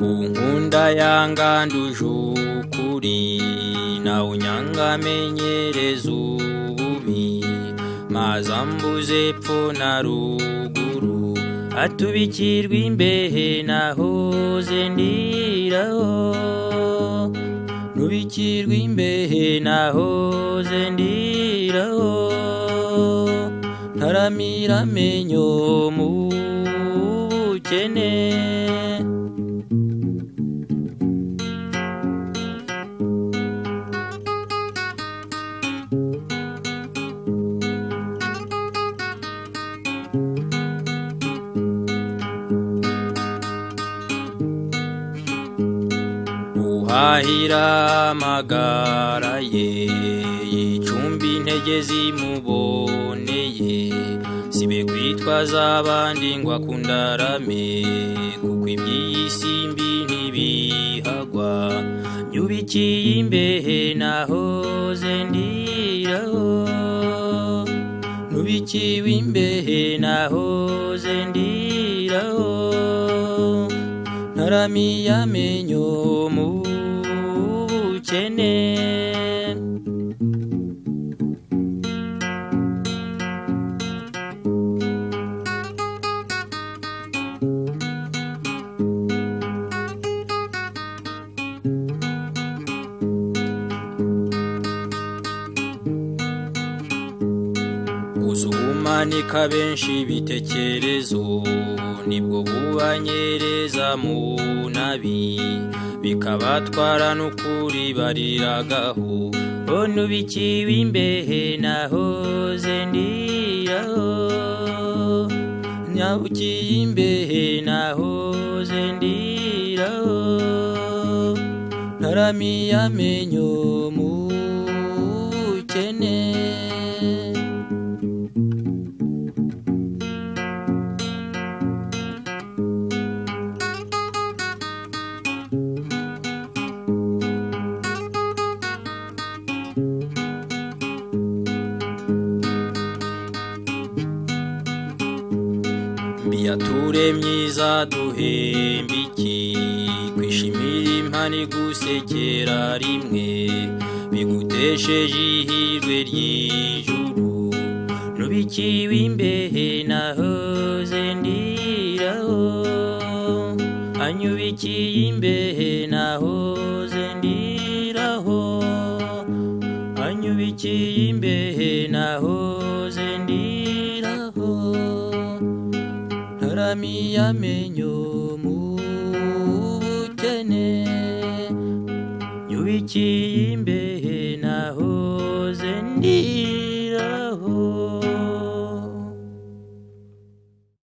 unkunda yanga nduje ukuri na unyanga menyereza ububi mazambuze epfo na ruguru atubikirwa imbehe nahoze ndiraho nubikirwa imbehe nahoze ndiraho ntaramira amenyo mu bukene uhahira amagara ye yicumbi intege zimuboneye sibe kwitwaza abandi ngo akundarame kuko iby'isimbi ntibihagwa nyubikiye imbehe nahoze ndiraho nubikiwe imbehe nahoze ndiraho ntaramiye amenyo mu bukene uzumanika benshi bitekerezo nibwo bubanyereza mu nabi bikabatwara n'ukuri bariragaho nubikiwe imbehe nahoze ndiraho nyabukiye imbehe nahoze ndiraho ntaramiye amenyo mu bukene mbiyature myiza duhemba iki kwishimira impano igusekera rimwe bigutesheje ihirwe ry'ijuru nubikiwe imbehe nahoze ndiraho anyubikiye imbehe nahoze ndiraho anyubikiye imbehe nahoze ndiraho ntaramiye amenyo mu bukene nyubikiye imbehe nahoze ndiraho